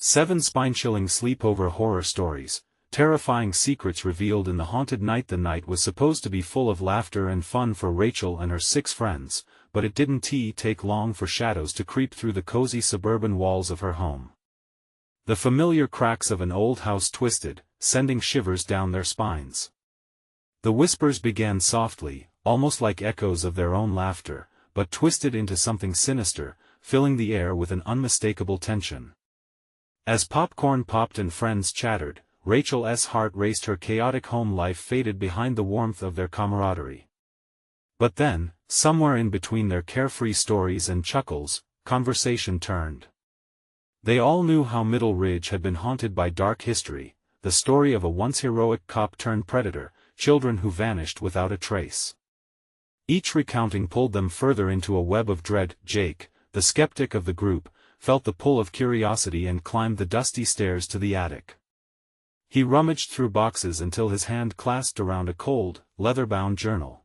7 spine-chilling sleepover horror stories, terrifying secrets revealed in the haunted night. The night was supposed to be full of laughter and fun for Rachel and her 6 friends, but it didn't take long for shadows to creep through the cozy suburban walls of her home. The familiar cracks of an old house twisted, sending shivers down their spines. The whispers began softly, almost like echoes of their own laughter, but twisted into something sinister, filling the air with an unmistakable tension. As popcorn popped and friends chattered, Rachel's heart raced. Her chaotic home life faded behind the warmth of their camaraderie. But then, somewhere in between their carefree stories and chuckles, conversation turned. They all knew how Middle Ridge had been haunted by dark history, the story of a once heroic cop turned predator, children who vanished without a trace. Each recounting pulled them further into a web of dread. Jake, the skeptic of the group, felt the pull of curiosity and climbed the dusty stairs to the attic. He rummaged through boxes until his hand clasped around a cold, leather-bound journal.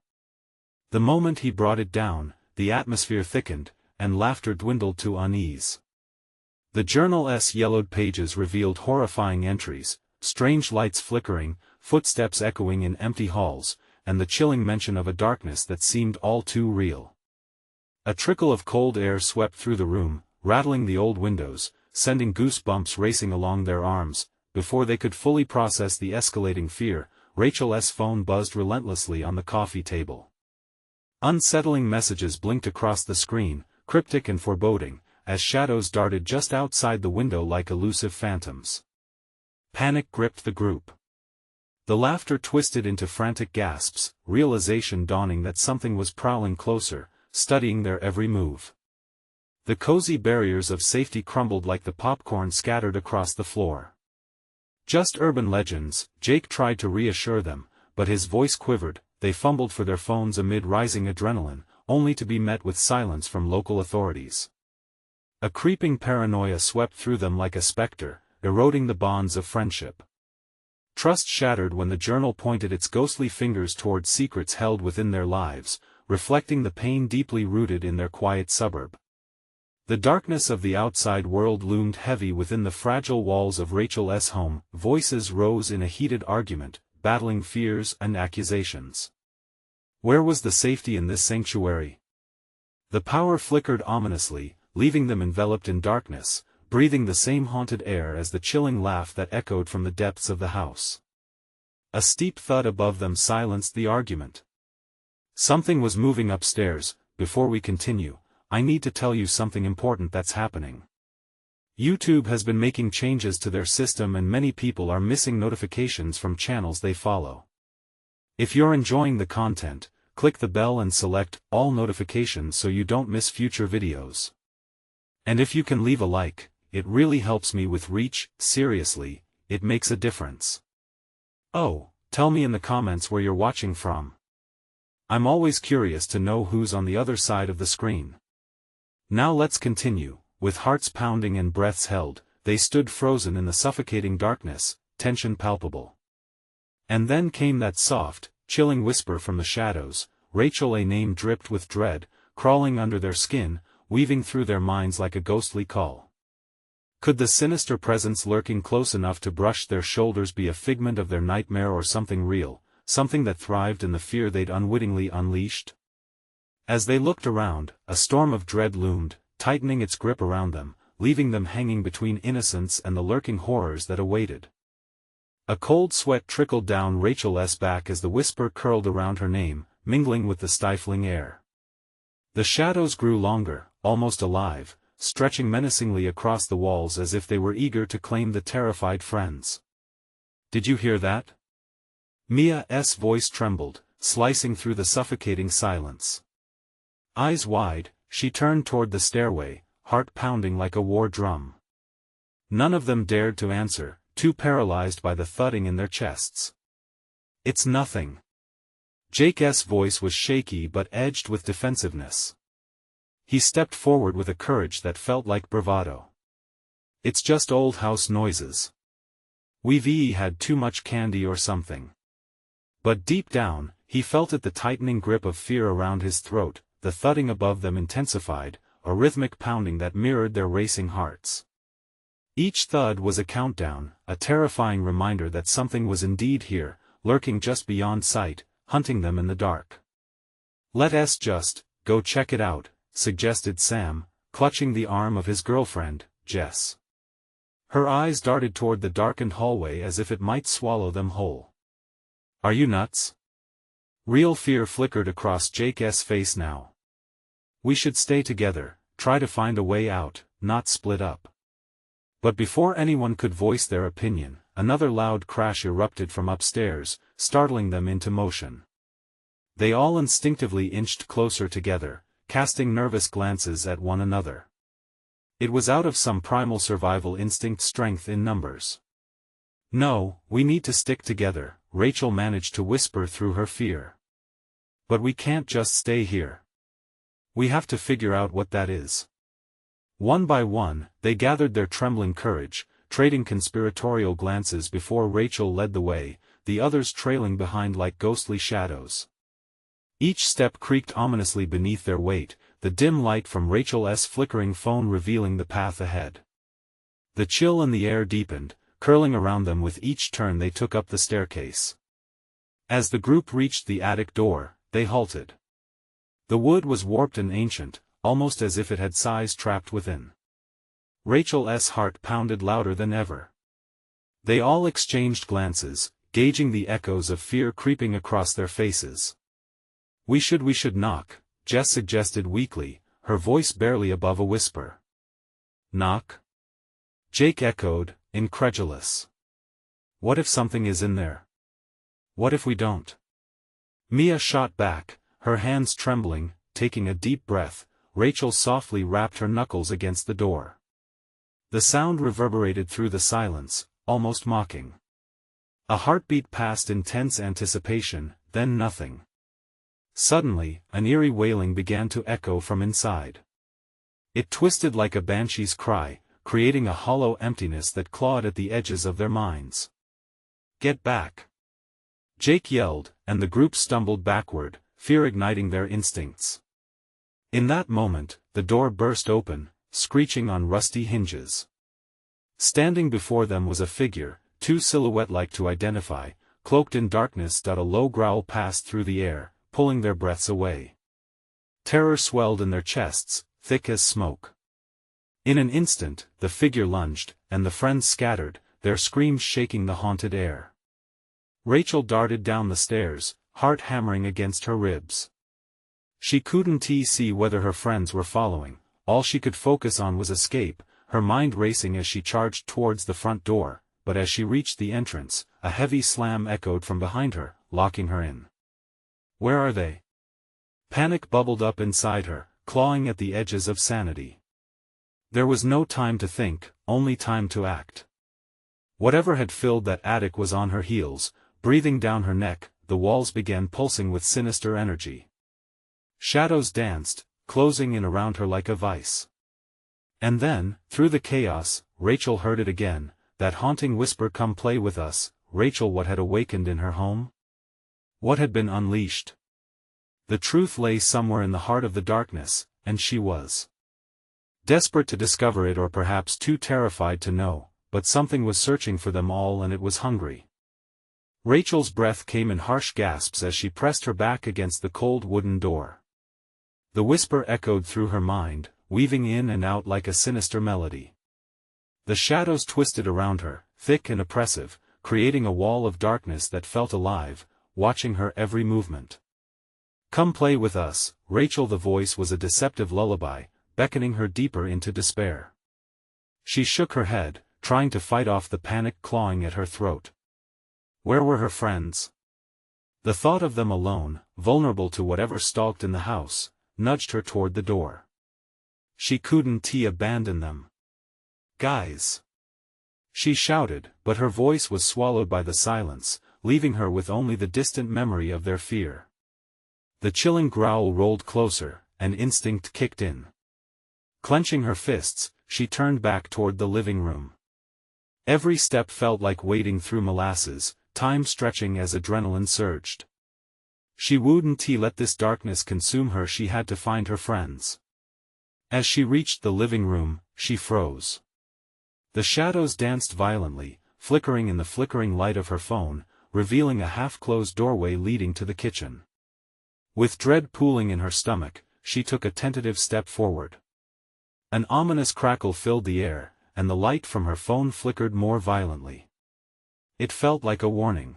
The moment he brought it down, the atmosphere thickened, and laughter dwindled to unease. The journal's yellowed pages revealed horrifying entries, strange lights flickering, footsteps echoing in empty halls, and the chilling mention of a darkness that seemed all too real. A trickle of cold air swept through the room, rattling the old windows, sending goosebumps racing along their arms. Before they could fully process the escalating fear, Rachel's phone buzzed relentlessly on the coffee table. Unsettling messages blinked across the screen, cryptic and foreboding, as shadows darted just outside the window like elusive phantoms. Panic gripped the group. The laughter twisted into frantic gasps, realization dawning that something was prowling closer, studying their every move. The cozy barriers of safety crumbled like the popcorn scattered across the floor. Just urban legends, Jake tried to reassure them, but his voice quivered. They fumbled for their phones amid rising adrenaline, only to be met with silence from local authorities. A creeping paranoia swept through them like a specter, eroding the bonds of friendship. Trust shattered when the journal pointed its ghostly fingers toward secrets held within their lives, reflecting the pain deeply rooted in their quiet suburb. The darkness of the outside world loomed heavy within the fragile walls of Rachel's home. Voices rose in a heated argument, battling fears and accusations. Where was the safety in this sanctuary? The power flickered ominously, leaving them enveloped in darkness, breathing the same haunted air as the chilling laugh that echoed from the depths of the house. A steep thud above them silenced the argument. Something was moving upstairs. Before we continue, I need to tell you something important that's happening. YouTube has been making changes to their system and many people are missing notifications from channels they follow. If you're enjoying the content, click the bell and select all notifications so you don't miss future videos. And if you can leave a like, it really helps me with reach. Seriously, it makes a difference. Oh, tell me in the comments where you're watching from. I'm always curious to know who's on the other side of the screen. Now let's continue. With hearts pounding and breaths held, they stood frozen in the suffocating darkness, tension palpable. And then came that soft, chilling whisper from the shadows. Rachel, a name dripped with dread, crawling under their skin, weaving through their minds like a ghostly call. Could the sinister presence lurking close enough to brush their shoulders be a figment of their nightmare or something real, something that thrived in the fear they'd unwittingly unleashed? As they looked around, a storm of dread loomed, tightening its grip around them, leaving them hanging between innocence and the lurking horrors that awaited. A cold sweat trickled down Rachel's back as the whisper curled around her name, mingling with the stifling air. The shadows grew longer, almost alive, stretching menacingly across the walls as if they were eager to claim the terrified friends. Did you hear that? Mia's voice trembled, slicing through the suffocating silence. Eyes wide, she turned toward the stairway, heart pounding like a war drum. None of them dared to answer, too paralyzed by the thudding in their chests. It's nothing. Jake's voice was shaky but edged with defensiveness. He stepped forward with a courage that felt like bravado. It's just old house noises. We've had too much candy or something. But deep down, he felt it, the tightening grip of fear around his throat. The thudding above them intensified, a rhythmic pounding that mirrored their racing hearts. Each thud was a countdown, a terrifying reminder that something was indeed here, lurking just beyond sight, hunting them in the dark. "Let's just go check it out," suggested Sam, clutching the arm of his girlfriend, Jess. Her eyes darted toward the darkened hallway as if it might swallow them whole. "Are you nuts?" Real fear flickered across Jake's face now. "We should stay together, try to find a way out, not split up." But before anyone could voice their opinion, another loud crash erupted from upstairs, startling them into motion. They all instinctively inched closer together, casting nervous glances at one another. It was out of some primal survival instinct, strength in numbers. "No, we need to stick together," Rachel managed to whisper through her fear. "But we can't just stay here. We have to figure out what that is." One by one, they gathered their trembling courage, trading conspiratorial glances before Rachel led the way, the others trailing behind like ghostly shadows. Each step creaked ominously beneath their weight, the dim light from Rachel's flickering phone revealing the path ahead. The chill in the air deepened, curling around them with each turn they took up the staircase. As the group reached the attic door, they halted. The wood was warped and ancient, almost as if it had sighs trapped within. Rachel's heart pounded louder than ever. They all exchanged glances, gauging the echoes of fear creeping across their faces. We should knock," Jess suggested weakly, her voice barely above a whisper. "Knock?" Jake echoed, incredulous. "What if something is in there? What if we don't?" Mia shot back, her hands trembling, taking a deep breath. Rachel softly rapped her knuckles against the door. The sound reverberated through the silence, almost mocking. A heartbeat passed in tense anticipation, then nothing. Suddenly, an eerie wailing began to echo from inside. It twisted like a banshee's cry, creating a hollow emptiness that clawed at the edges of their minds. "Get back!" Jake yelled, and the group stumbled backward, fear igniting their instincts. In that moment, the door burst open, screeching on rusty hinges. Standing before them was a figure, too silhouette-like to identify, cloaked in darkness. A low growl passed through the air, pulling their breaths away. Terror swelled in their chests, thick as smoke. In an instant, the figure lunged, and the friends scattered, their screams shaking the haunted air. Rachel darted down the stairs, heart hammering against her ribs. She couldn't see whether her friends were following. All she could focus on was escape, her mind racing as she charged towards the front door, but as she reached the entrance, a heavy slam echoed from behind her, locking her in. Where are they? Panic bubbled up inside her, clawing at the edges of sanity. There was no time to think, only time to act. Whatever had filled that attic was on her heels, breathing down her neck. The walls began pulsing with sinister energy. Shadows danced, closing in around her like a vice. And then, through the chaos, Rachel heard it again, that haunting whisper, "Come play with us." Rachel, what had awakened in her home? What had been unleashed? The truth lay somewhere in the heart of the darkness, and she was desperate to discover it, or perhaps too terrified to know, but something was searching for them all, and it was hungry. Rachel's breath came in harsh gasps as she pressed her back against the cold wooden door. The whisper echoed through her mind, weaving in and out like a sinister melody. The shadows twisted around her, thick and oppressive, creating a wall of darkness that felt alive, watching her every movement. "Come play with us," Rachel. The voice was a deceptive lullaby, beckoning her deeper into despair. She shook her head, trying to fight off the panic clawing at her throat. Where were her friends? The thought of them alone, vulnerable to whatever stalked in the house, nudged her toward the door. She couldn't abandon them. "Guys!" she shouted, but her voice was swallowed by the silence, leaving her with only the distant memory of their fear. The chilling growl rolled closer, and instinct kicked in. Clenching her fists, she turned back toward the living room. Every step felt like wading through molasses, time stretching as adrenaline surged. She wouldn't let this darkness consume her. She had to find her friends. As she reached the living room, she froze. The shadows danced violently, flickering in the flickering light of her phone, revealing a half-closed doorway leading to the kitchen. With dread pooling in her stomach, she took a tentative step forward. An ominous crackle filled the air, and the light from her phone flickered more violently. It felt like a warning.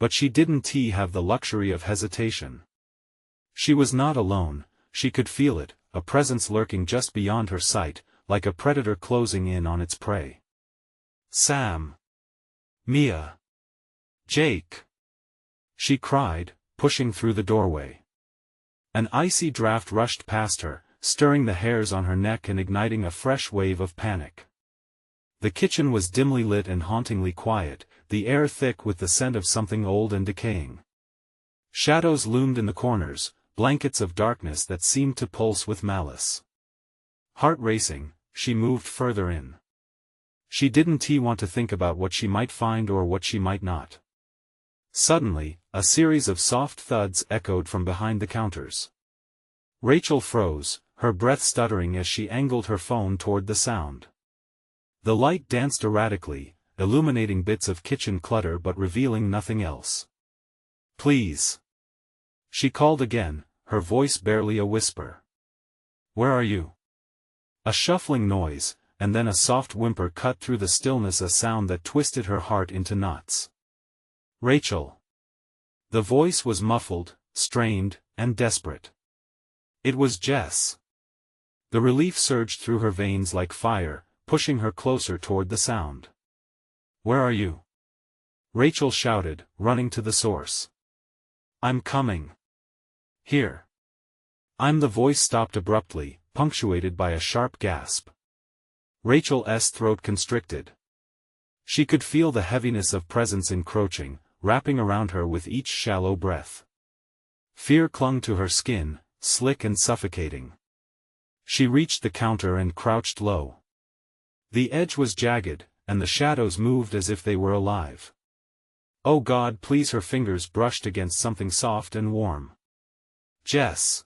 But she didn't have the luxury of hesitation. She was not alone, she could feel it, a presence lurking just beyond her sight, like a predator closing in on its prey. Sam. Mia. Jake. She cried, pushing through the doorway. An icy draft rushed past her, stirring the hairs on her neck and igniting a fresh wave of panic. The kitchen was dimly lit and hauntingly quiet, the air thick with the scent of something old and decaying. Shadows loomed in the corners, blankets of darkness that seemed to pulse with malice. Heart racing, she moved further in. She didn't want to think about what she might find or what she might not. Suddenly, a series of soft thuds echoed from behind the counters. Rachel froze, her breath stuttering as she angled her phone toward the sound. The light danced erratically, illuminating bits of kitchen clutter but revealing nothing else. "Please." She called again, her voice barely a whisper. "Where are you?" A shuffling noise, and then a soft whimper cut through the stillness, a sound that twisted her heart into knots. "Rachel." The voice was muffled, strained, and desperate. It was Jess. The relief surged through her veins like fire, pushing her closer toward the sound. "Where are you?" Rachel shouted, running to the source. "I'm coming." "Here." The voice stopped abruptly, punctuated by a sharp gasp. Rachel's throat constricted. She could feel the heaviness of presence encroaching, wrapping around her with each shallow breath. Fear clung to her skin, slick and suffocating. She reached the counter and crouched low. The edge was jagged, and the shadows moved as if they were alive. "Oh God, please!" Her fingers brushed against something soft and warm. Jess.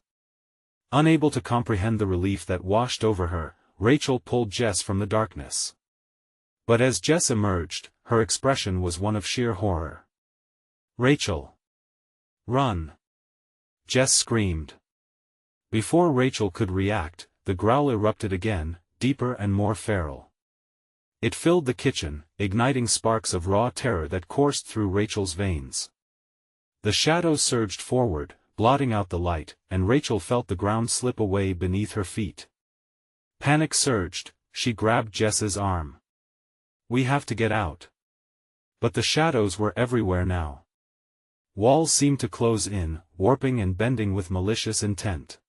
Unable to comprehend the relief that washed over her, Rachel pulled Jess from the darkness. But as Jess emerged, her expression was one of sheer horror. "Rachel! Run!" Jess screamed. Before Rachel could react, the growl erupted again, deeper and more feral. It filled the kitchen, igniting sparks of raw terror that coursed through Rachel's veins. The shadows surged forward, blotting out the light, and Rachel felt the ground slip away beneath her feet. Panic surged, she grabbed Jess's arm. "We have to get out." But the shadows were everywhere now. Walls seemed to close in, warping and bending with malicious intent.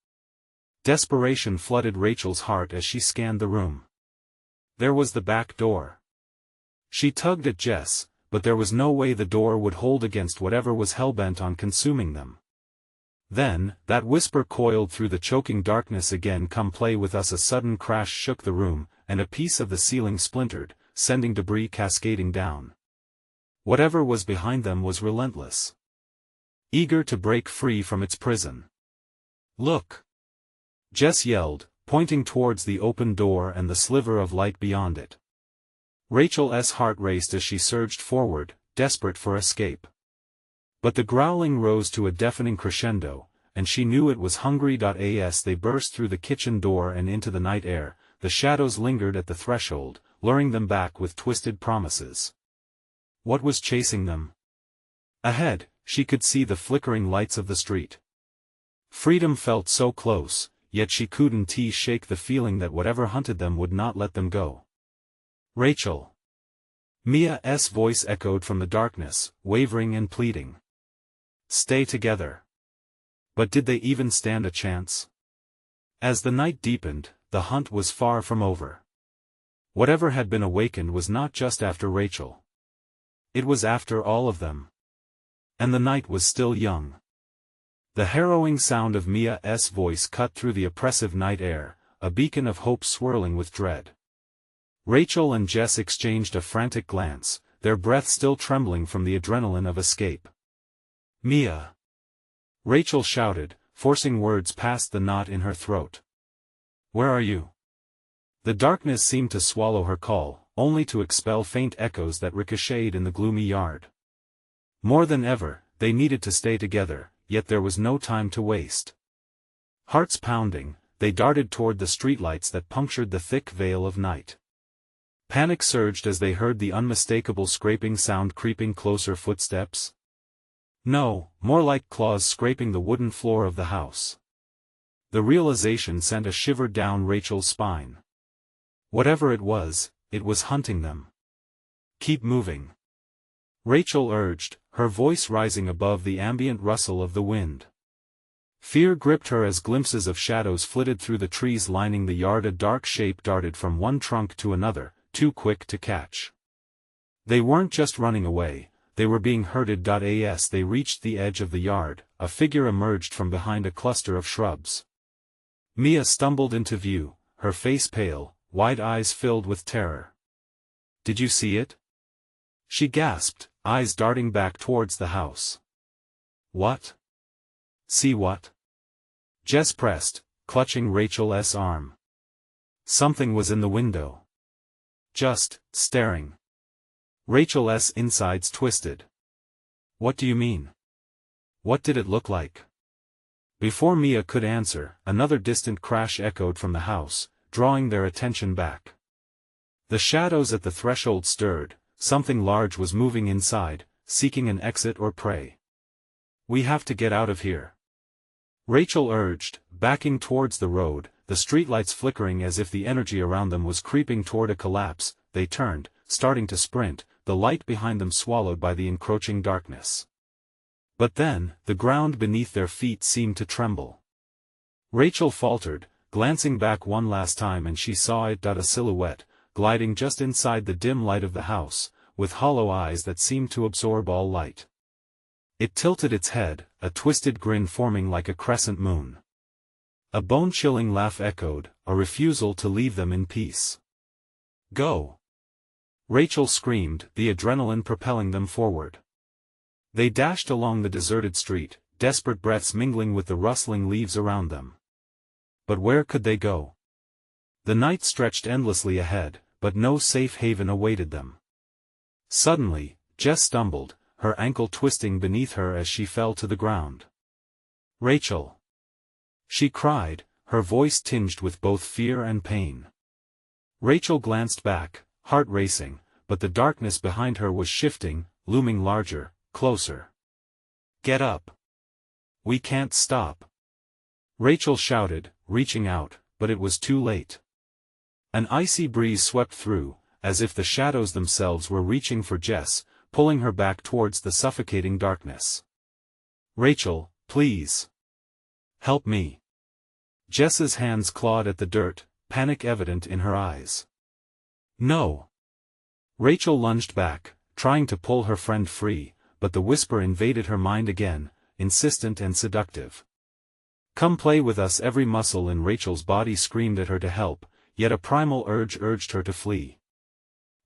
Desperation flooded Rachel's heart as she scanned the room. There was the back door. She tugged at Jess, but there was no way the door would hold against whatever was hellbent on consuming them. Then, that whisper coiled through the choking darkness again. "Come play with us." A sudden crash shook the room, and a piece of the ceiling splintered, sending debris cascading down. Whatever was behind them was relentless, eager to break free from its prison. "Look!" Jess yelled, pointing towards the open door and the sliver of light beyond it. Rachel's heart raced as she surged forward, desperate for escape. But the growling rose to a deafening crescendo, and she knew it was hungry. As they burst through the kitchen door and into the night air, the shadows lingered at the threshold, luring them back with twisted promises. What was chasing them? Ahead, she could see the flickering lights of the street. Freedom felt so close, yet she couldn't shake the feeling that whatever hunted them would not let them go. "Rachel!" Mia's voice echoed from the darkness, wavering and pleading. "Stay together." But did they even stand a chance? As the night deepened, the hunt was far from over. Whatever had been awakened was not just after Rachel. It was after all of them. And the night was still young. The harrowing sound of Mia's voice cut through the oppressive night air, a beacon of hope swirling with dread. Rachel and Jess exchanged a frantic glance, their breath still trembling from the adrenaline of escape. "Mia!" Rachel shouted, forcing words past the knot in her throat. "Where are you?" The darkness seemed to swallow her call, only to expel faint echoes that ricocheted in the gloomy yard. More than ever, they needed to stay together, yet there was no time to waste. Hearts pounding, they darted toward the streetlights that punctured the thick veil of night. Panic surged as they heard the unmistakable scraping sound creeping closer. Footsteps? No, more like claws scraping the wooden floor of the house. The realization sent a shiver down Rachel's spine. Whatever it was hunting them. Keep moving, Rachel urged, her voice rising above the ambient rustle of the wind. Fear gripped her as glimpses of shadows flitted through the trees lining the yard. A dark shape darted from one trunk to another, too quick to catch. They weren't just running away, they were being herded. As they reached the edge of the yard, a figure emerged from behind a cluster of shrubs. Mia stumbled into view, her face pale, wide eyes filled with terror. Did you see it? She gasped, eyes darting back towards the house. What? See what? Jess pressed, clutching Rachel's arm. Something was in the window. Just staring. Rachel's insides twisted. What do you mean? What did it look like? Before Mia could answer, another distant crash echoed from the house, drawing their attention back. The shadows at the threshold stirred, something large was moving inside, seeking an exit or prey. We have to get out of here, Rachel urged, backing towards the road, the streetlights flickering as if the energy around them was creeping toward a collapse. They turned, starting to sprint, the light behind them swallowed by the encroaching darkness. But then, the ground beneath their feet seemed to tremble. Rachel faltered, glancing back one last time, and she saw it. A silhouette, gliding just inside the dim light of the house, with hollow eyes that seemed to absorb all light. It tilted its head, a twisted grin forming like a crescent moon. A bone-chilling laugh echoed, a refusal to leave them in peace. Go! Rachel screamed, the adrenaline propelling them forward. They dashed along the deserted street, desperate breaths mingling with the rustling leaves around them. But where could they go? The night stretched endlessly ahead, but no safe haven awaited them. Suddenly, Jess stumbled, her ankle twisting beneath her as she fell to the ground. Rachel! She cried, her voice tinged with both fear and pain. Rachel glanced back, heart racing, but the darkness behind her was shifting, looming larger, closer. Get up! We can't stop! Rachel shouted, reaching out, but it was too late. An icy breeze swept through, as if the shadows themselves were reaching for Jess, pulling her back towards the suffocating darkness. Rachel, please! Help me! Jess's hands clawed at the dirt, panic evident in her eyes. No! Rachel lunged back, trying to pull her friend free, but the whisper invaded her mind again, insistent and seductive. Come play with us. Every muscle in Rachel's body screamed at her to help, yet a primal urge urged her to flee.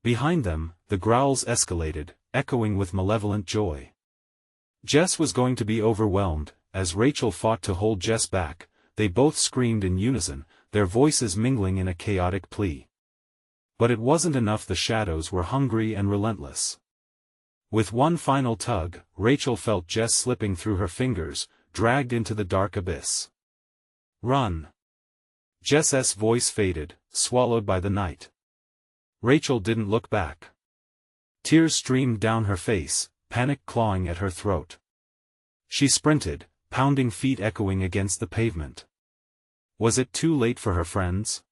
Behind them, the growls escalated, echoing with malevolent joy. Jess was going to be overwhelmed. As Rachel fought to hold Jess back, they both screamed in unison, their voices mingling in a chaotic plea. But it wasn't enough. The shadows were hungry and relentless. With one final tug, Rachel felt Jess slipping through her fingers, dragged into the dark abyss. Run! Jess's voice faded, swallowed by the night. Rachel didn't look back. Tears streamed down her face, panic clawing at her throat. She sprinted, pounding feet echoing against the pavement. Was it too late for her friends?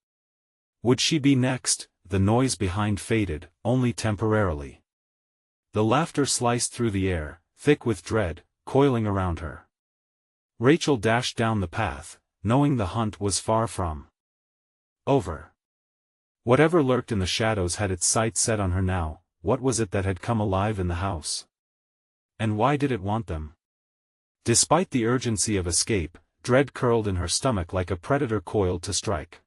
Would she be next? The noise behind faded, only temporarily. The laughter sliced through the air, thick with dread, coiling around her. Rachel dashed down the path, knowing the hunt was far from over. Whatever lurked in the shadows had its sights set on her now. What was it that had come alive in the house? And why did it want them? Despite the urgency of escape, dread curled in her stomach like a predator coiled to strike.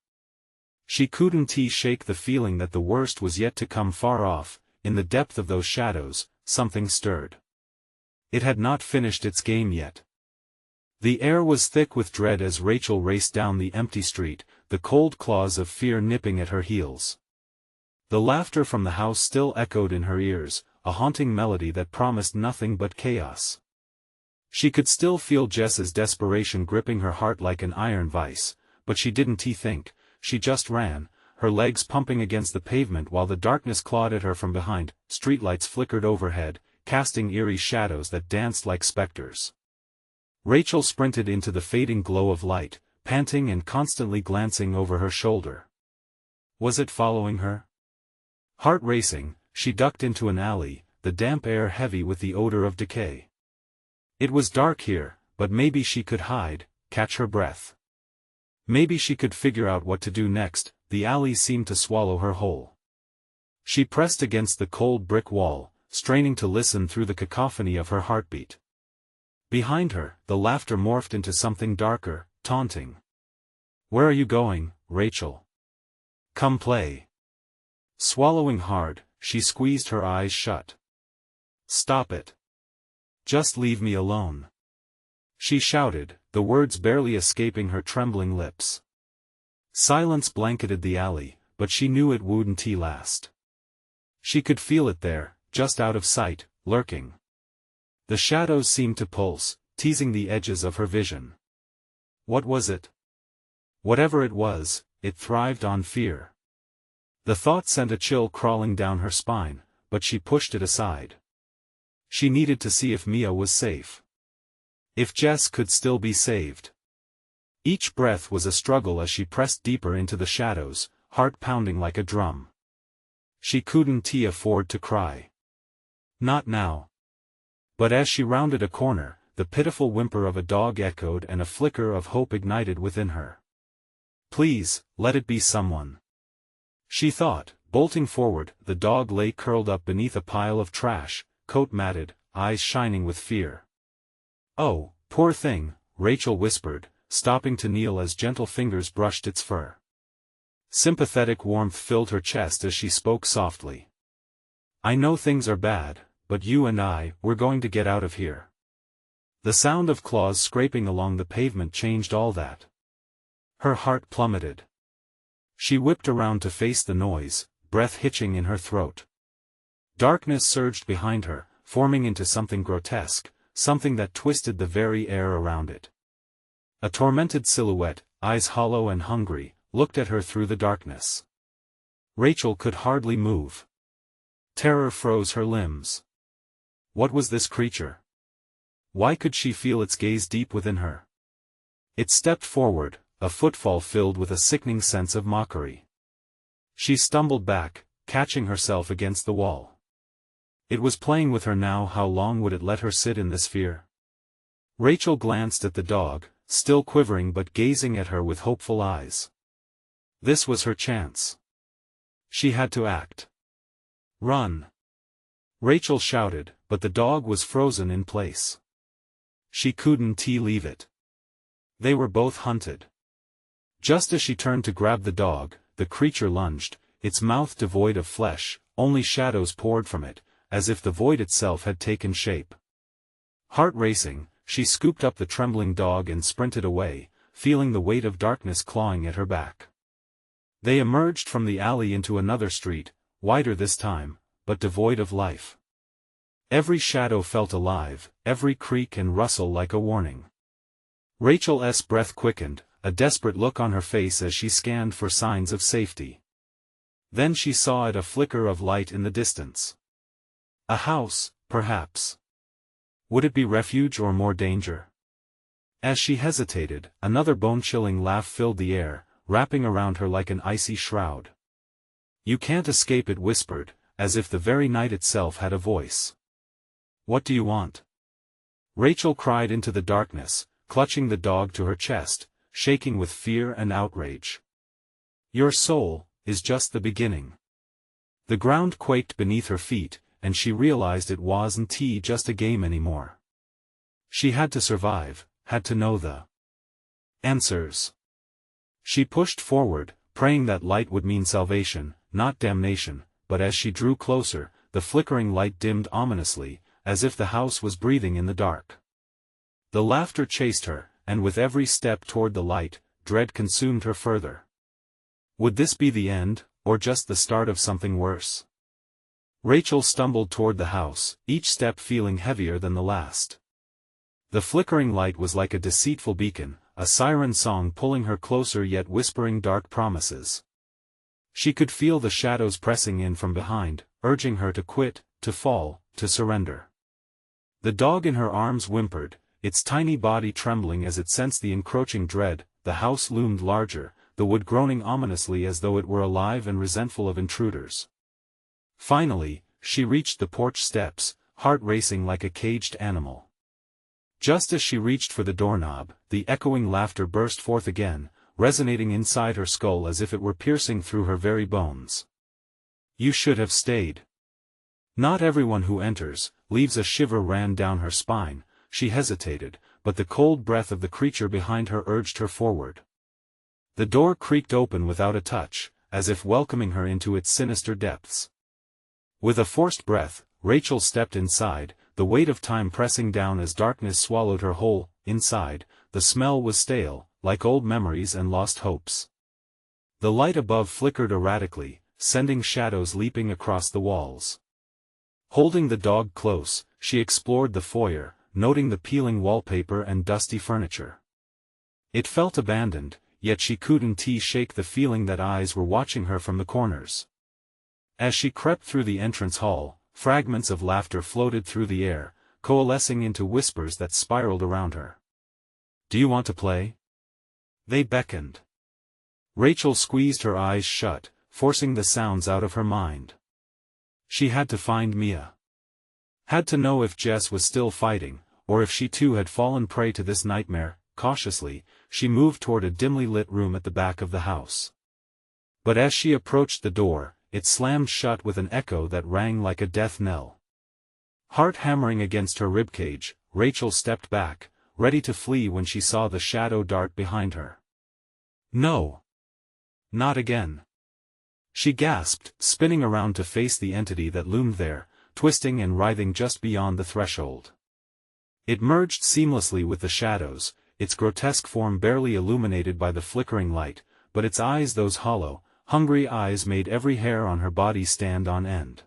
She couldn't shake the feeling that the worst was yet to come. Far off, in the depth of those shadows, something stirred. It had not finished its game yet. The air was thick with dread as Rachel raced down the empty street, the cold claws of fear nipping at her heels. The laughter from the house still echoed in her ears, a haunting melody that promised nothing but chaos. She could still feel Jess's desperation gripping her heart like an iron vice, but she didn't think, she just ran, her legs pumping against the pavement while the darkness clawed at her from behind. Streetlights flickered overhead, casting eerie shadows that danced like specters. Rachel sprinted into the fading glow of light, panting and constantly glancing over her shoulder. Was it following her? Heart racing, she ducked into an alley, the damp air heavy with the odor of decay. It was dark here, but maybe she could hide, catch her breath. Maybe she could figure out what to do next. The alley seemed to swallow her whole. She pressed against the cold brick wall, straining to listen through the cacophony of her heartbeat. Behind her, the laughter morphed into something darker, taunting. "Where are you going, Rachel? Come play." Swallowing hard, she squeezed her eyes shut. "Stop it. Just leave me alone," she shouted, the words barely escaping her trembling lips. Silence blanketed the alley, but she knew it wouldn't last. She could feel it there, just out of sight, lurking. The shadows seemed to pulse, teasing the edges of her vision. What was it? Whatever it was, it thrived on fear. The thought sent a chill crawling down her spine, but she pushed it aside. She needed to see if Mia was safe. If Jess could still be saved. Each breath was a struggle as she pressed deeper into the shadows, heart pounding like a drum. She couldn't afford to cry. Not now. But as she rounded a corner, the pitiful whimper of a dog echoed and a flicker of hope ignited within her. Please, let it be someone, she thought, bolting forward. The dog lay curled up beneath a pile of trash, coat matted, eyes shining with fear. "Oh, poor thing," Rachel whispered, stopping to kneel as gentle fingers brushed its fur. Sympathetic warmth filled her chest as she spoke softly. "I know things are bad, but you and we're going to get out of here." The sound of claws scraping along the pavement changed all that. Her heart plummeted. She whipped around to face the noise, breath hitching in her throat. Darkness surged behind her, forming into something grotesque, something that twisted the very air around it. A tormented silhouette, eyes hollow and hungry, looked at her through the darkness. Rachel could hardly move. Terror froze her limbs. What was this creature? Why could she feel its gaze deep within her? It stepped forward, a footfall filled with a sickening sense of mockery. She stumbled back, catching herself against the wall. It was playing with her now. How long would it let her sit in this fear? Rachel glanced at the dog, still quivering but gazing at her with hopeful eyes. This was her chance. She had to act. "Run!" Rachel shouted, but the dog was frozen in place. She couldn't leave it. They were both hunted. Just as she turned to grab the dog, the creature lunged, its mouth devoid of flesh, only shadows poured from it, as if the void itself had taken shape. Heart racing, she scooped up the trembling dog and sprinted away, feeling the weight of darkness clawing at her back. They emerged from the alley into another street, wider this time, but devoid of life. Every shadow felt alive, every creak and rustle like a warning. Rachel's breath quickened, a desperate look on her face as she scanned for signs of safety. Then she saw a flicker of light in the distance. A house, perhaps. Would it be refuge or more danger? As she hesitated, another bone-chilling laugh filled the air, wrapping around her like an icy shroud. "You can't escape," it whispered, as if the very night itself had a voice. "What do you want?" Rachel cried into the darkness, clutching the dog to her chest, shaking with fear and outrage. "Your soul is just the beginning." The ground quaked beneath her feet, and she realized it wasn't just a game anymore. She had to survive, had to know the answers. She pushed forward, praying that light would mean salvation, not damnation, but as she drew closer, the flickering light dimmed ominously, as if the house was breathing in the dark. The laughter chased her, and with every step toward the light, dread consumed her further. Would this be the end, or just the start of something worse? Rachel stumbled toward the house, each step feeling heavier than the last. The flickering light was like a deceitful beacon, a siren song pulling her closer yet whispering dark promises. She could feel the shadows pressing in from behind, urging her to quit, to fall, to surrender. The dog in her arms whimpered, its tiny body trembling as it sensed the encroaching dread. The house loomed larger, the wood groaning ominously as though it were alive and resentful of intruders. Finally, she reached the porch steps, heart racing like a caged animal. Just as she reached for the doorknob, the echoing laughter burst forth again, resonating inside her skull as if it were piercing through her very bones. You should have stayed. Not everyone who enters, leaves. A shiver ran down her spine. She hesitated, but the cold breath of the creature behind her urged her forward. The door creaked open without a touch, as if welcoming her into its sinister depths. With a forced breath, Rachel stepped inside, the weight of time pressing down as darkness swallowed her whole. Inside, the smell was stale, like old memories and lost hopes. The light above flickered erratically, sending shadows leaping across the walls. Holding the dog close, she explored the foyer, noting the peeling wallpaper and dusty furniture. It felt abandoned, yet she couldn't shake the feeling that eyes were watching her from the corners. As she crept through the entrance hall, fragments of laughter floated through the air, coalescing into whispers that spiraled around her. Do you want to play? They beckoned. Rachel squeezed her eyes shut, forcing the sounds out of her mind. She had to find Mia. Had to know if Jess was still fighting, or if she too had fallen prey to this nightmare. Cautiously, she moved toward a dimly lit room at the back of the house. But as she approached the door, it slammed shut with an echo that rang like a death knell. Heart hammering against her ribcage, Rachel stepped back, ready to flee when she saw the shadow dart behind her. No. Not again. She gasped, spinning around to face the entity that loomed there, twisting and writhing just beyond the threshold. It merged seamlessly with the shadows, its grotesque form barely illuminated by the flickering light, but its eyes, those hollow, hungry eyes, made every hair on her body stand on end.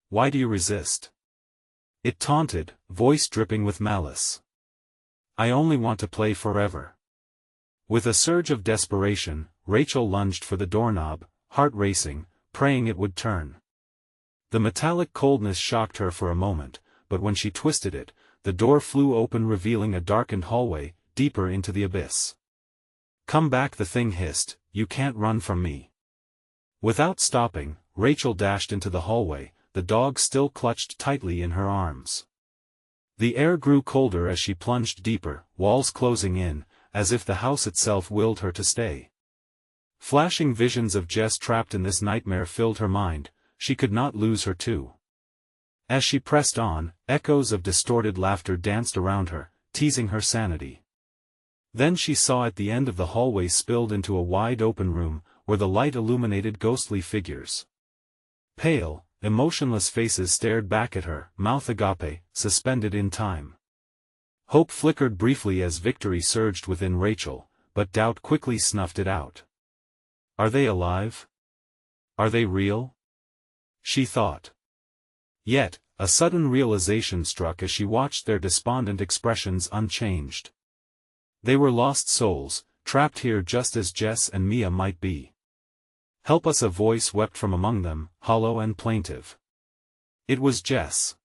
Why do you resist? It taunted, voice dripping with malice. I only want to play forever. With a surge of desperation, Rachel lunged for the doorknob, heart racing, praying it would turn. The metallic coldness shocked her for a moment, but when she twisted it, the door flew open, revealing a darkened hallway, deeper into the abyss. Come back, the thing hissed, you can't run from me. Without stopping, Rachel dashed into the hallway, the dog still clutched tightly in her arms. The air grew colder as she plunged deeper, walls closing in, as if the house itself willed her to stay. Flashing visions of Jess trapped in this nightmare filled her mind. She could not lose her too. As she pressed on, echoes of distorted laughter danced around her, teasing her sanity. Then she saw at the end of the hallway spilled into a wide-open room, where the light illuminated ghostly figures. Pale, emotionless faces stared back at her, mouth agape, suspended in time. Hope flickered briefly as victory surged within Rachel, but doubt quickly snuffed it out. Are they alive? Are they real? She thought. Yet, a sudden realization struck as she watched their despondent expressions unchanged. They were lost souls, trapped here just as Jess and Mia might be. Help us, a voice wept from among them, hollow and plaintive. It was Jess.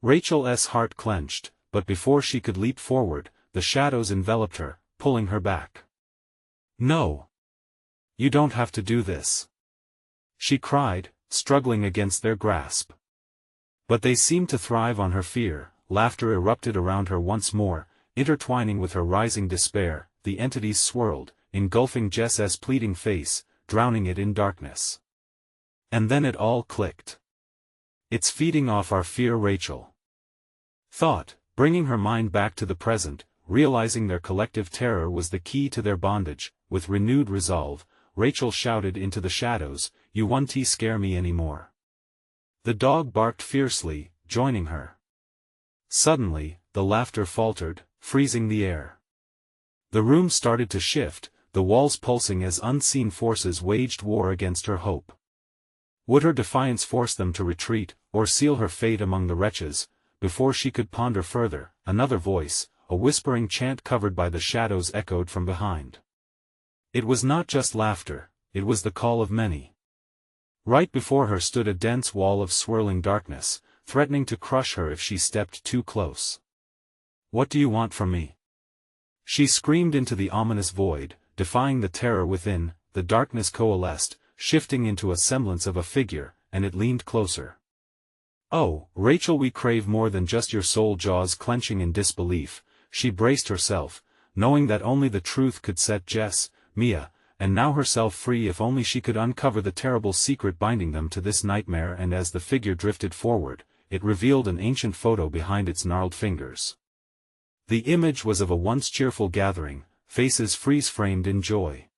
Rachel's heart clenched, but before she could leap forward, the shadows enveloped her, pulling her back. No. You don't have to do this. She cried, struggling against their grasp. But they seemed to thrive on her fear. Laughter erupted around her once more, intertwining with her rising despair. The entities swirled, engulfing Jess's pleading face, drowning it in darkness. And then it all clicked. It's feeding off our fear, Rachel thought, bringing her mind back to the present, realizing their collective terror was the key to their bondage. With renewed resolve, Rachel shouted into the shadows, "You won't scare me anymore." The dog barked fiercely, joining her. Suddenly, the laughter faltered, freezing the air. The room started to shift, the walls pulsing as unseen forces waged war against her hope. Would her defiance force them to retreat, or seal her fate among the wretches? Before she could ponder further, another voice, a whispering chant covered by the shadows, echoed from behind. It was not just laughter, it was the call of many. Right before her stood a dense wall of swirling darkness, threatening to crush her if she stepped too close. "What do you want from me?" she screamed into the ominous void, defying the terror within. The darkness coalesced, shifting into a semblance of a figure, and it leaned closer. "Oh, Rachel, we crave more than just your soul." Jaws clenching in disbelief, she braced herself, knowing that only the truth could set Jess, Mia, and now herself free. If only she could uncover the terrible secret binding them to this nightmare. And as the figure drifted forward, it revealed an ancient photo behind its gnarled fingers. The image was of a once cheerful gathering, faces freeze-framed in joy.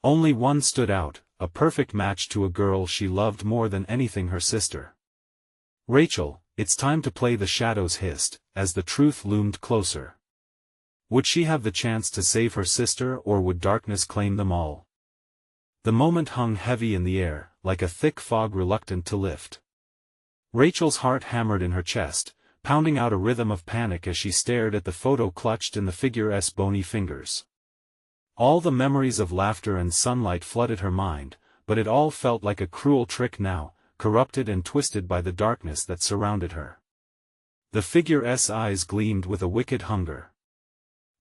Only one stood out, a perfect match to a girl she loved more than anything, her sister. "Rachel, it's time to play," the shadows hissed, as the truth loomed closer. Would she have the chance to save her sister, or would darkness claim them all? The moment hung heavy in the air, like a thick fog reluctant to lift. Rachel's heart hammered in her chest, pounding out a rhythm of panic as she stared at the photo clutched in the figure's bony fingers. All the memories of laughter and sunlight flooded her mind, but it all felt like a cruel trick now, corrupted and twisted by the darkness that surrounded her. The figure's eyes gleamed with a wicked hunger.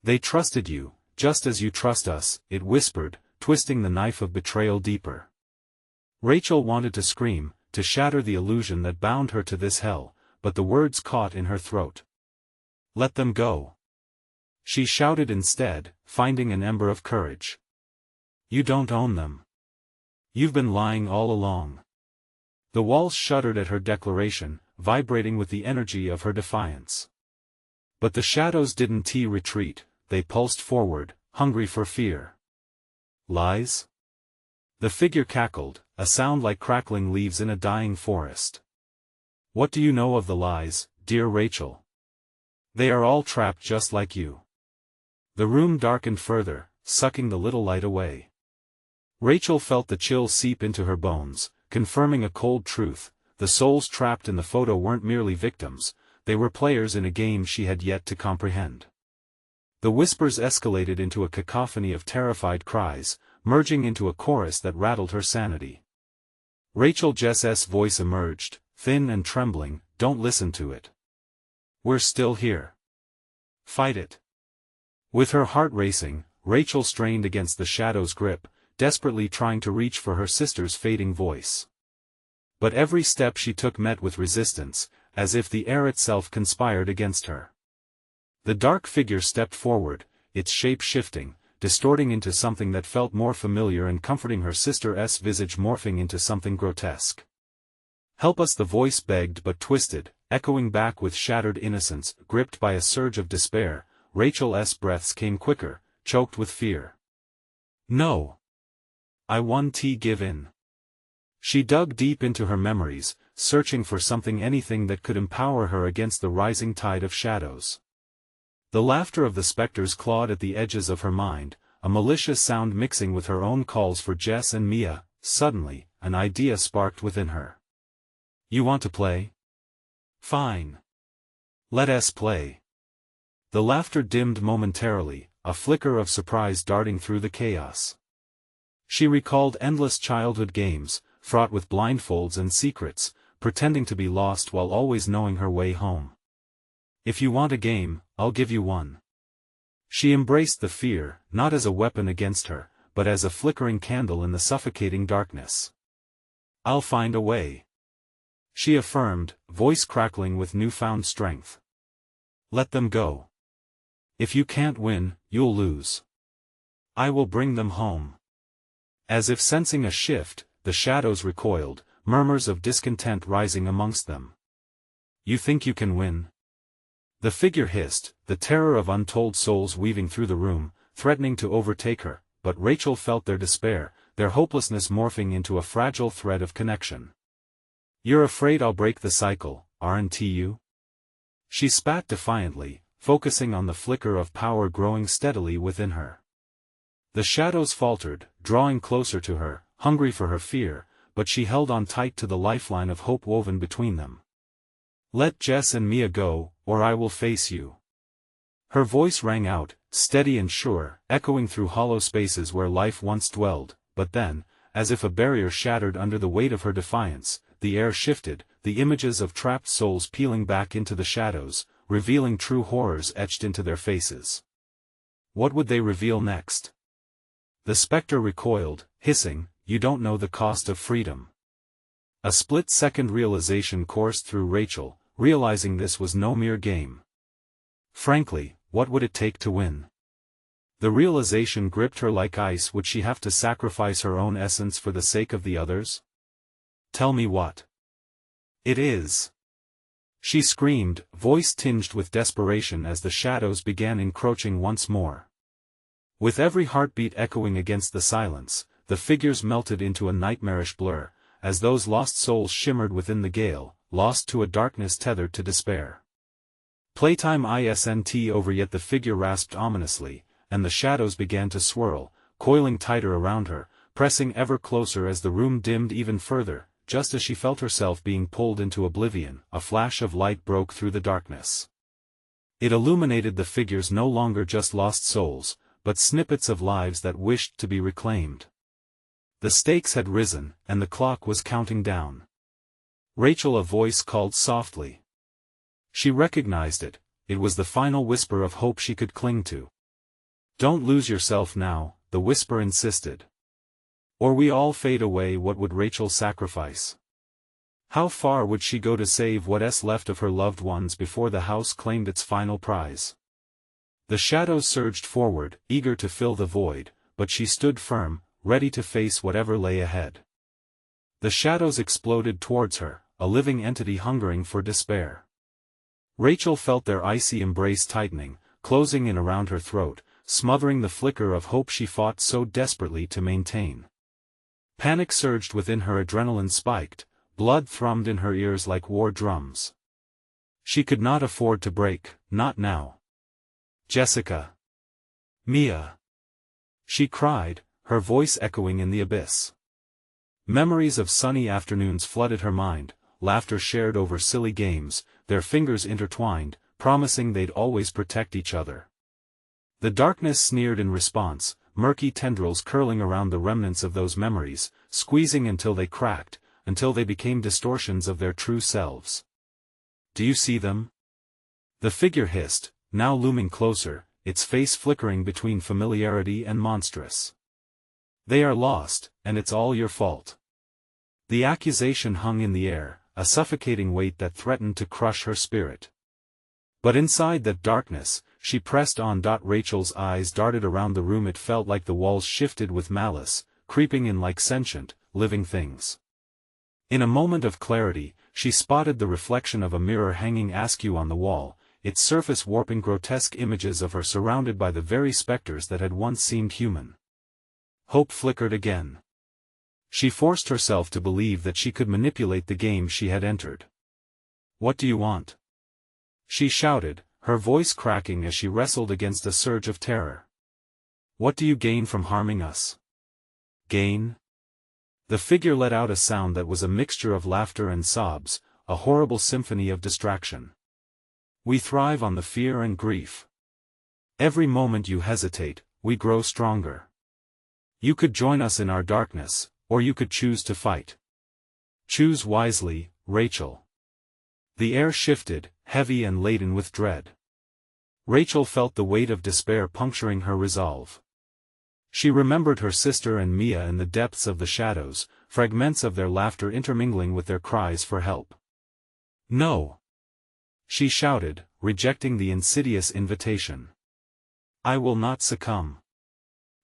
"They trusted you, just as you trust us," it whispered, twisting the knife of betrayal deeper. Rachel wanted to scream, to shatter the illusion that bound her to this hell, but the words caught in her throat. "Let them go," she shouted instead, finding an ember of courage. "You don't own them. You've been lying all along." The walls shuddered at her declaration, vibrating with the energy of her defiance. But the shadows didn't retreat, they pulsed forward, hungry for fear. "Lies?" the figure cackled, a sound like crackling leaves in a dying forest. "What do you know of the lies, dear Rachel? They are all trapped just like you." The room darkened further, sucking the little light away. Rachel felt the chill seep into her bones, confirming a cold truth: the souls trapped in the photo weren't merely victims, they were players in a game she had yet to comprehend. The whispers escalated into a cacophony of terrified cries, merging into a chorus that rattled her sanity. Jess's voice emerged, thin and trembling. "Don't listen to it. We're still here. Fight it." With her heart racing, Rachel strained against the shadow's grip, desperately trying to reach for her sister's fading voice. But every step she took met with resistance, as if the air itself conspired against her. The dark figure stepped forward, its shape shifting, distorting into something that felt more familiar and comforting, her sister's visage morphing into something grotesque. "Help us," the voice begged but twisted, echoing back with shattered innocence. Gripped by a surge of despair, Rachel's breaths came quicker, choked with fear. "No. I won't give in." She dug deep into her memories, searching for anything that could empower her against the rising tide of shadows. The laughter of the specters clawed at the edges of her mind, a malicious sound mixing with her own calls for Jess and Mia. Suddenly, an idea sparked within her. "You want to play? Fine. Let us play." The laughter dimmed momentarily, a flicker of surprise darting through the chaos. She recalled endless childhood games, fraught with blindfolds and secrets, pretending to be lost while always knowing her way home. "If you want a game, I'll give you one." She embraced the fear, not as a weapon against her, but as a flickering candle in the suffocating darkness. "I'll find a way," she affirmed, voice crackling with newfound strength. "Let them go. If you can't win, you'll lose. I will bring them home." As if sensing a shift, the shadows recoiled, murmurs of discontent rising amongst them. "You think you can win?" the figure hissed, the terror of untold souls weaving through the room, threatening to overtake her, but Rachel felt their despair, their hopelessness morphing into a fragile thread of connection. "You're afraid I'll break the cycle, aren't you?" she spat defiantly, focusing on the flicker of power growing steadily within her. The shadows faltered, drawing closer to her, hungry for her fear, but she held on tight to the lifeline of hope woven between them. "Let Jess and Mia go, or I will face you." Her voice rang out, steady and sure, echoing through hollow spaces where life once dwelled, but then, as if a barrier shattered under the weight of her defiance, the air shifted, the images of trapped souls peeling back into the shadows, revealing true horrors etched into their faces. What would they reveal next? The specter recoiled, hissing, "You don't know the cost of freedom." A split-second realization coursed through Rachel, realizing this was no mere game. Frankly, what would it take to win? The realization gripped her like ice. Would she have to sacrifice her own essence for the sake of the others? "Tell me what it is," she screamed, voice tinged with desperation as the shadows began encroaching once more. With every heartbeat echoing against the silence, the figures melted into a nightmarish blur, as those lost souls shimmered within the gale, lost to a darkness tethered to despair. "Playtime isn't over yet," the figure rasped ominously, and the shadows began to swirl, coiling tighter around her, pressing ever closer as the room dimmed even further. Just as she felt herself being pulled into oblivion, a flash of light broke through the darkness. It illuminated the figures, no longer just lost souls, but snippets of lives that wished to be reclaimed. The stakes had risen, and the clock was counting down. "Rachel," a voice called softly. She recognized it. It was the final whisper of hope she could cling to. "Don't lose yourself now," the whisper insisted. "Or we all fade away." What would Rachel sacrifice? How far would she go to save what's left of her loved ones before the house claimed its final prize? The shadows surged forward, eager to fill the void, but she stood firm, ready to face whatever lay ahead. The shadows exploded towards her, a living entity hungering for despair. Rachel felt their icy embrace tightening, closing in around her throat, smothering the flicker of hope she fought so desperately to maintain. Panic surged within her, adrenaline spiked, blood thrummed in her ears like war drums. She could not afford to break, not now. "Jessica! Mia!" she cried, her voice echoing in the abyss. Memories of sunny afternoons flooded her mind, laughter shared over silly games, their fingers intertwined, promising they'd always protect each other. The darkness sneered in response, murky tendrils curling around the remnants of those memories, squeezing until they cracked, until they became distortions of their true selves. "Do you see them?" The figure hissed, now looming closer, its face flickering between familiarity and monstrous. "They are lost, and it's all your fault." The accusation hung in the air, a suffocating weight that threatened to crush her spirit. But inside that darkness, she pressed on. Rachel's eyes darted around the room. It felt like the walls shifted with malice, creeping in like sentient, living things. In a moment of clarity, she spotted the reflection of a mirror hanging askew on the wall, its surface warping grotesque images of her surrounded by the very specters that had once seemed human. Hope flickered again. She forced herself to believe that she could manipulate the game she had entered. "What do you want?" she shouted, her voice cracking as she wrestled against a surge of terror. "What do you gain from harming us?" "Gain?" The figure let out a sound that was a mixture of laughter and sobs, a horrible symphony of distraction. "We thrive on the fear and grief. Every moment you hesitate, we grow stronger. You could join us in our darkness, or you could choose to fight. Choose wisely, Rachel." The air shifted, heavy and laden with dread. Rachel felt the weight of despair puncturing her resolve. She remembered her sister and Mia in the depths of the shadows, fragments of their laughter intermingling with their cries for help. "No!" she shouted, rejecting the insidious invitation. "I will not succumb.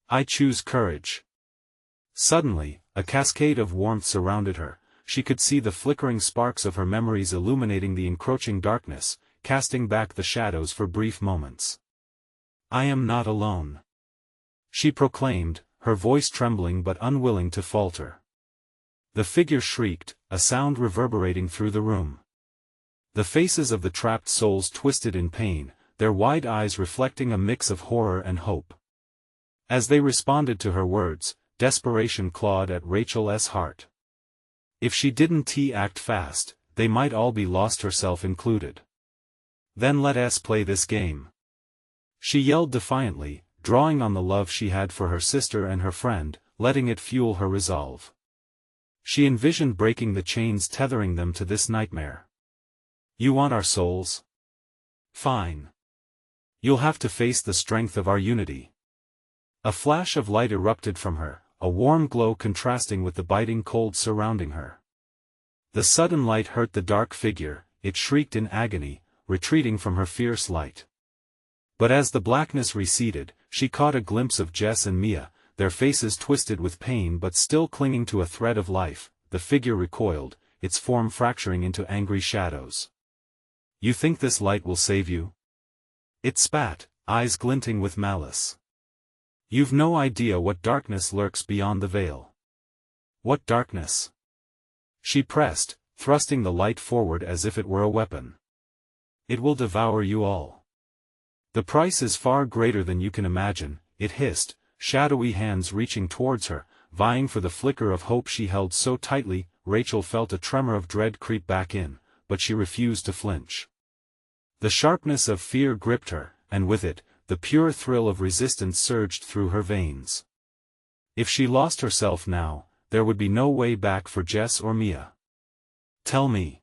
I choose courage." Suddenly, a cascade of warmth surrounded her. She could see the flickering sparks of her memories illuminating the encroaching darkness, casting back the shadows for brief moments. "I am not alone," she proclaimed, her voice trembling but unwilling to falter. The figure shrieked, a sound reverberating through the room. The faces of the trapped souls twisted in pain, their wide eyes reflecting a mix of horror and hope. As they responded to her words, desperation clawed at Rachel's heart. If she didn't act fast, they might all be lost, herself included. Then let us play this game. She yelled defiantly, drawing on the love she had for her sister and her friend, letting it fuel her resolve. She envisioned breaking the chains tethering them to this nightmare. You want our souls? Fine. You'll have to face the strength of our unity. A flash of light erupted from her, a warm glow contrasting with the biting cold surrounding her. The sudden light hurt the dark figure, it shrieked in agony, retreating from her fierce light. But as the blackness receded, she caught a glimpse of Jess and Mia, their faces twisted with pain but still clinging to a thread of life. The figure recoiled, its form fracturing into angry shadows. You think this light will save you? It spat, eyes glinting with malice. You've no idea what darkness lurks beyond the veil. What darkness? She pressed, thrusting the light forward as if it were a weapon. It will devour you all. The price is far greater than you can imagine, it hissed, shadowy hands reaching towards her, vying for the flicker of hope she held so tightly. Rachel felt a tremor of dread creep back in, but she refused to flinch. The sharpness of fear gripped her, and with it, the pure thrill of resistance surged through her veins. If she lost herself now, there would be no way back for Jess or Mia. Tell me.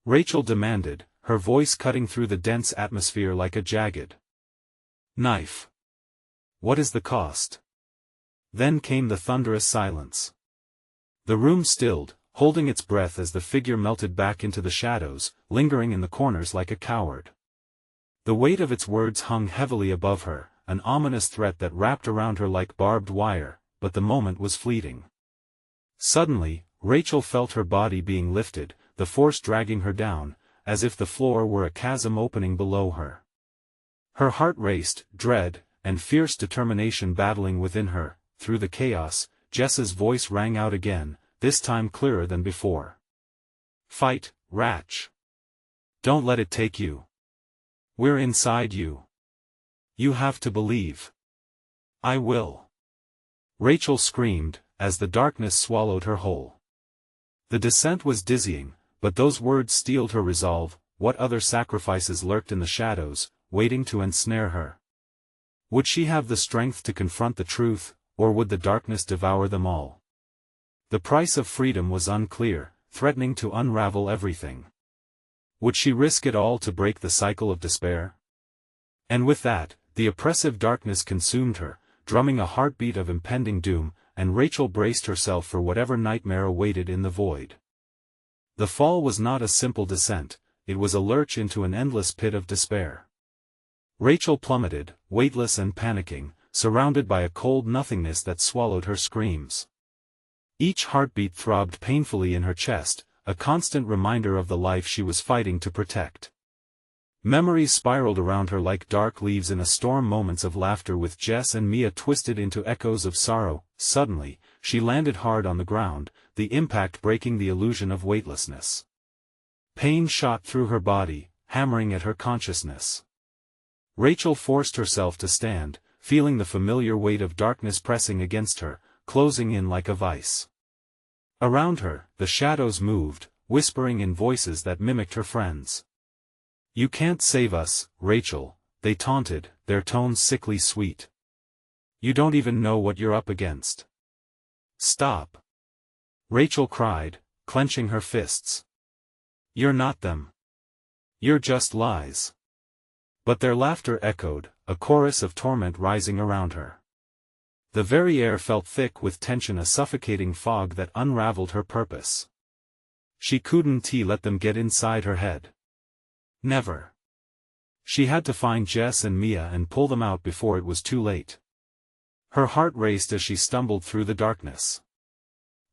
Rachel demanded, her voice cutting through the dense atmosphere like a jagged knife. What is the cost? Then came the thunderous silence. The room stilled, holding its breath as the figure melted back into the shadows, lingering in the corners like a coward. The weight of its words hung heavily above her, an ominous threat that wrapped around her like barbed wire, but the moment was fleeting. Suddenly, Rachel felt her body being lifted, the force dragging her down, as if the floor were a chasm opening below her. Her heart raced, dread and fierce determination battling within her. Through the chaos, Jess's voice rang out again, this time clearer than before. Fight, Ratch. Don't let it take you. We're inside you. You have to believe. I will. Rachel screamed, as the darkness swallowed her whole. The descent was dizzying, but those words steeled her resolve. What other sacrifices lurked in the shadows, waiting to ensnare her? Would she have the strength to confront the truth, or would the darkness devour them all? The price of freedom was unclear, threatening to unravel everything. Would she risk it all to break the cycle of despair? And with that, the oppressive darkness consumed her, drumming a heartbeat of impending doom, and Rachel braced herself for whatever nightmare awaited in the void. The fall was not a simple descent, it was a lurch into an endless pit of despair. Rachel plummeted, weightless and panicking, surrounded by a cold nothingness that swallowed her screams. Each heartbeat throbbed painfully in her chest, a constant reminder of the life she was fighting to protect. Memories spiraled around her like dark leaves in a storm, moments of laughter with Jess and Mia twisted into echoes of sorrow. Suddenly, she landed hard on the ground, the impact breaking the illusion of weightlessness. Pain shot through her body, hammering at her consciousness. Rachel forced herself to stand, feeling the familiar weight of darkness pressing against her, closing in like a vice. Around her, the shadows moved, whispering in voices that mimicked her friends. You can't save us, Rachel, they taunted, their tones sickly sweet. You don't even know what you're up against. Stop. Rachel cried, clenching her fists. You're not them. You're just lies. But their laughter echoed, a chorus of torment rising around her. The very air felt thick with tension, a suffocating fog that unraveled her purpose. She couldn't let them get inside her head. Never. She had to find Jess and Mia and pull them out before it was too late. Her heart raced as she stumbled through the darkness.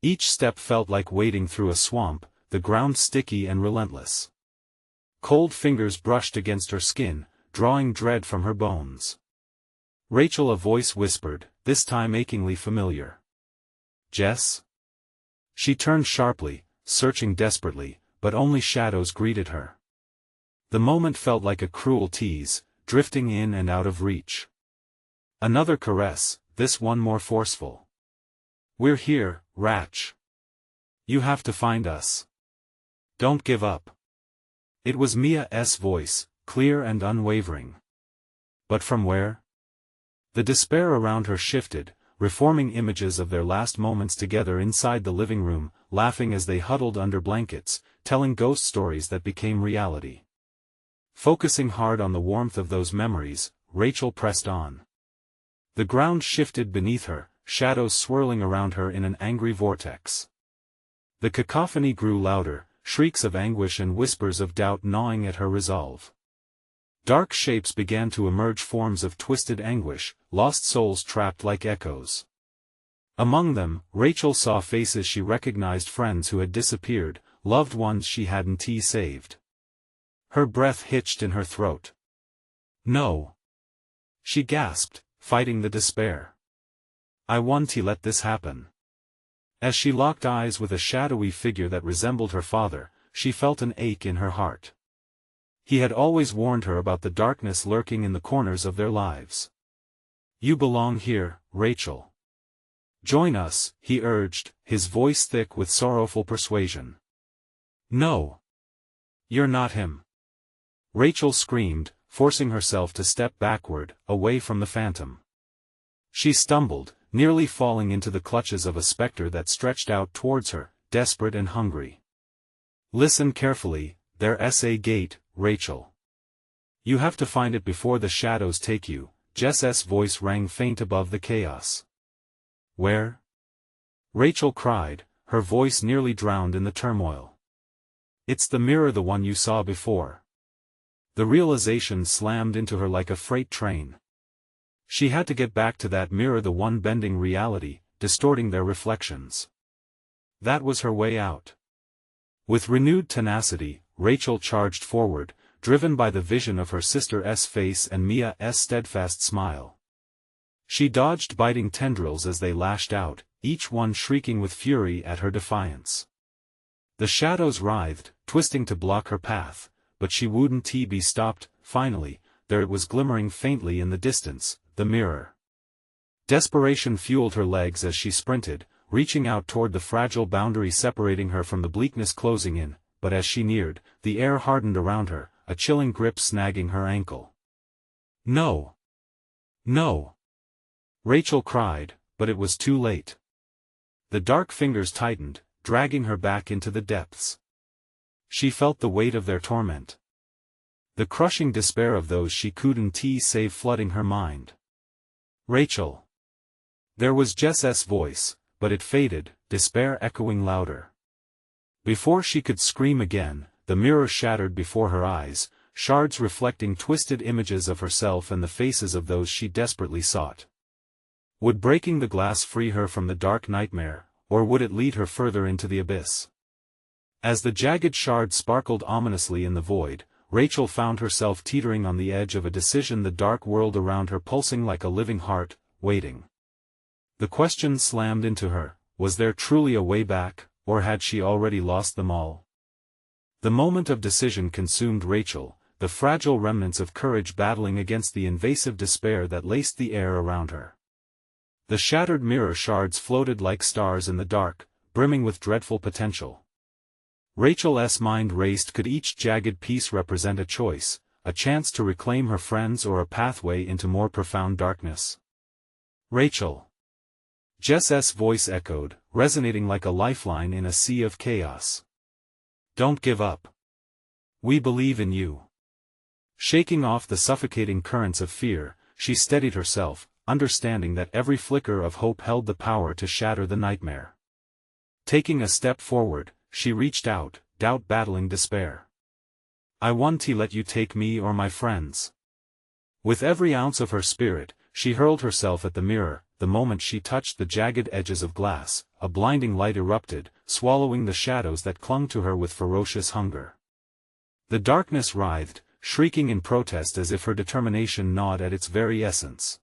Each step felt like wading through a swamp, the ground sticky and relentless. Cold fingers brushed against her skin, drawing dread from her bones. Rachel, a voice whispered, this time achingly familiar. Jess? She turned sharply, searching desperately, but only shadows greeted her. The moment felt like a cruel tease, drifting in and out of reach. Another caress, this one more forceful. We're here, Ratch. You have to find us. Don't give up. It was Mia's voice, clear and unwavering. But from where? The despair around her shifted, reforming images of their last moments together inside the living room, laughing as they huddled under blankets, telling ghost stories that became reality. Focusing hard on the warmth of those memories, Rachel pressed on. The ground shifted beneath her, shadows swirling around her in an angry vortex. The cacophony grew louder, shrieks of anguish and whispers of doubt gnawing at her resolve. Dark shapes began to emerge, forms of twisted anguish, lost souls trapped like echoes. Among them, Rachel saw faces she recognized, friends who had disappeared, loved ones she hadn't saved. Her breath hitched in her throat. No. She gasped, fighting the despair. I won't let this happen. As she locked eyes with a shadowy figure that resembled her father, she felt an ache in her heart. He had always warned her about the darkness lurking in the corners of their lives. You belong here, Rachel. Join us, he urged, his voice thick with sorrowful persuasion. No. You're not him. Rachel screamed, forcing herself to step backward, away from the phantom. She stumbled, nearly falling into the clutches of a specter that stretched out towards her, desperate and hungry. Listen carefully, there's a gate, Rachel. You have to find it before the shadows take you. Jess's voice rang faint above the chaos. Where? Rachel cried, her voice nearly drowned in the turmoil. It's the mirror, the one you saw before. The realization slammed into her like a freight train. She had to get back to that mirror, the one bending reality, distorting their reflections. That was her way out. With renewed tenacity, Rachel charged forward, driven by the vision of her sister's face and Mia's steadfast smile. She dodged biting tendrils as they lashed out, each one shrieking with fury at her defiance. The shadows writhed, twisting to block her path, but she wouldn't be stopped. Finally, there it was, glimmering faintly in the distance, the mirror. Desperation fueled her legs as she sprinted, reaching out toward the fragile boundary separating her from the bleakness closing in, but as she neared, the air hardened around her, a chilling grip snagging her ankle. No! No! Rachel cried, but it was too late. The dark fingers tightened, dragging her back into the depths. She felt the weight of their torment. The crushing despair of those she couldn't save flooding her mind. Rachel! There was Jess's voice, but it faded, despair echoing louder. Before she could scream again, the mirror shattered before her eyes, shards reflecting twisted images of herself and the faces of those she desperately sought. Would breaking the glass free her from the dark nightmare, or would it lead her further into the abyss? As the jagged shards sparkled ominously in the void, Rachel found herself teetering on the edge of a decision, the dark world around her pulsing like a living heart, waiting. The question slammed into her, was there truly a way back, or had she already lost them all? The moment of decision consumed Rachel, the fragile remnants of courage battling against the invasive despair that laced the air around her. The shattered mirror shards floated like stars in the dark, brimming with dreadful potential. Rachel's mind raced. Could each jagged piece represent a choice, a chance to reclaim her friends, or a pathway into more profound darkness? Rachel! Jess's voice echoed, resonating like a lifeline in a sea of chaos. Don't give up. We believe in you. Shaking off the suffocating currents of fear, she steadied herself, understanding that every flicker of hope held the power to shatter the nightmare. Taking a step forward, she reached out, doubt battling despair. I want to let you take me or my friends. With every ounce of her spirit, she hurled herself at the mirror. The moment she touched the jagged edges of glass, a blinding light erupted, swallowing the shadows that clung to her with ferocious hunger. The darkness writhed, shrieking in protest as if her determination gnawed at its very essence.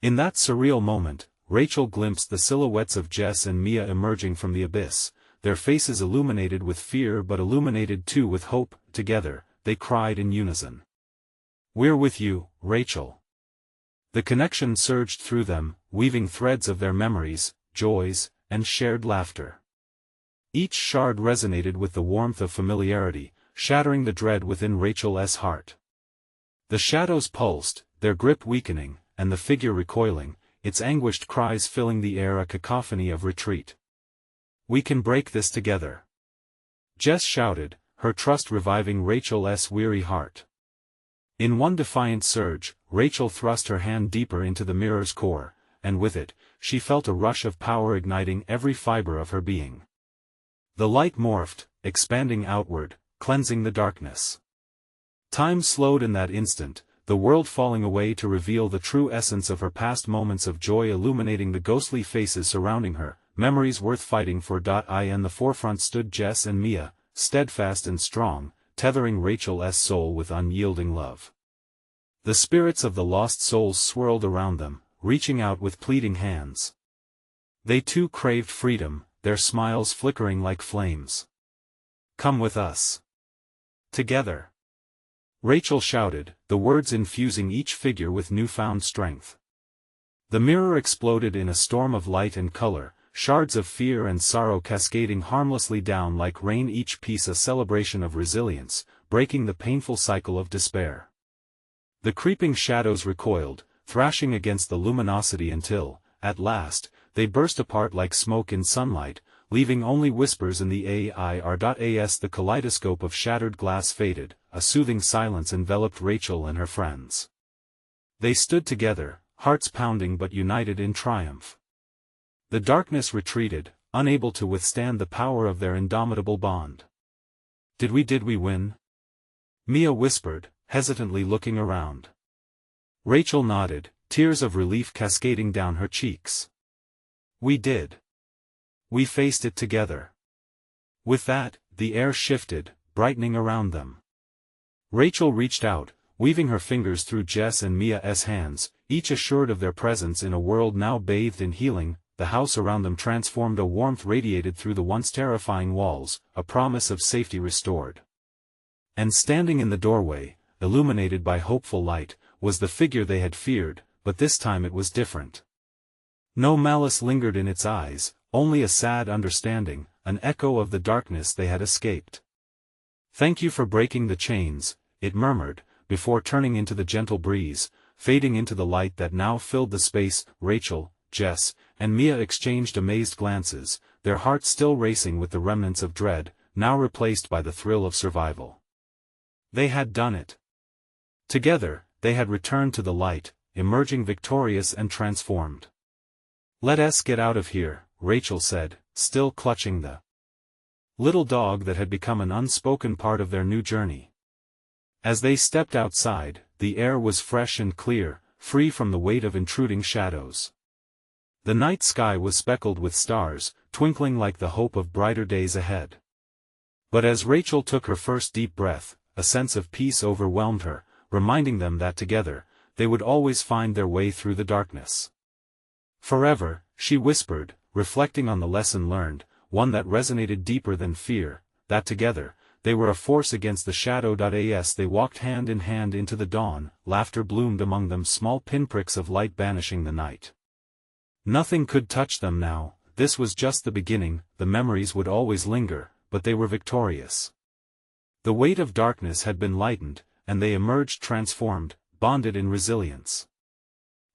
In that surreal moment, Rachel glimpsed the silhouettes of Jess and Mia emerging from the abyss, their faces illuminated with fear but illuminated too with hope. Together, they cried in unison. We're with you, Rachel. The connection surged through them, weaving threads of their memories, joys, and shared laughter. Each shard resonated with the warmth of familiarity, shattering the dread within Rachel's heart. The shadows pulsed, their grip weakening, and the figure recoiling, its anguished cries filling the air, a cacophony of retreat. "We can break this together," Jess shouted, her trust reviving Rachel's weary heart. In one defiant surge, Rachel thrust her hand deeper into the mirror's core, and with it, she felt a rush of power igniting every fiber of her being. The light morphed, expanding outward, cleansing the darkness. Time slowed in that instant, the world falling away to reveal the true essence of her past, moments of joy illuminating the ghostly faces surrounding her, memories worth fighting for. In the forefront stood Jess and Mia, steadfast and strong, tethering Rachel's soul with unyielding love. The spirits of the lost souls swirled around them, reaching out with pleading hands. They too craved freedom, their smiles flickering like flames. "Come with us. Together," Rachel shouted, the words infusing each figure with newfound strength. The mirror exploded in a storm of light and color, shards of fear and sorrow cascading harmlessly down like rain, each piece a celebration of resilience, breaking the painful cycle of despair. The creeping shadows recoiled, thrashing against the luminosity until, at last, they burst apart like smoke in sunlight, leaving only whispers in the air. The kaleidoscope of shattered glass faded, a soothing silence enveloped Rachel and her friends. They stood together, hearts pounding but united in triumph. The darkness retreated, unable to withstand the power of their indomitable bond. Did we win?" Mia whispered, hesitantly looking around. Rachel nodded, tears of relief cascading down her cheeks. "We did. We faced it together." With that, the air shifted, brightening around them. Rachel reached out, weaving her fingers through Jess and Mia's hands, each assured of their presence in a world now bathed in healing. The house around them transformed, a warmth radiated through the once terrifying walls, a promise of safety restored. And standing in the doorway, illuminated by hopeful light, was the figure they had feared, but this time it was different. No malice lingered in its eyes, only a sad understanding, an echo of the darkness they had escaped. "Thank you for breaking the chains," it murmured, before turning into the gentle breeze, fading into the light that now filled the space. Rachel, Jess, and Mia exchanged amazed glances, their hearts still racing with the remnants of dread, now replaced by the thrill of survival. They had done it. Together, they had returned to the light, emerging victorious and transformed. "Let us get out of here," Rachel said, still clutching the little dog that had become an unspoken part of their new journey. As they stepped outside, the air was fresh and clear, free from the weight of intruding shadows. The night sky was speckled with stars, twinkling like the hope of brighter days ahead. But as Rachel took her first deep breath, a sense of peace overwhelmed her, reminding them that together, they would always find their way through the darkness. "Forever," she whispered, reflecting on the lesson learned, one that resonated deeper than fear, that together, they were a force against the shadow. As they walked hand in hand into the dawn, laughter bloomed among them, small pinpricks of light banishing the night. Nothing could touch them now, this was just the beginning. The memories would always linger, but they were victorious. The weight of darkness had been lightened, and they emerged transformed, bonded in resilience.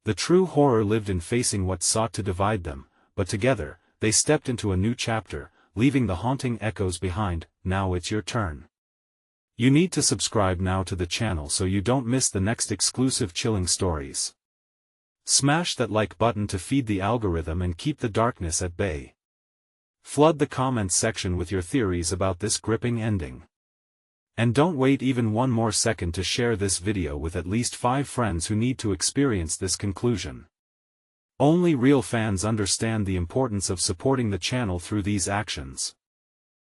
The true horror lived in facing what sought to divide them, but together, they stepped into a new chapter, leaving the haunting echoes behind. Now it's your turn. You need to subscribe now to the channel so you don't miss the next exclusive chilling stories. Smash that like button to feed the algorithm and keep the darkness at bay. Flood the comments section with your theories about this gripping ending. And don't wait even one more second to share this video with at least 5 friends who need to experience this conclusion. Only real fans understand the importance of supporting the channel through these actions.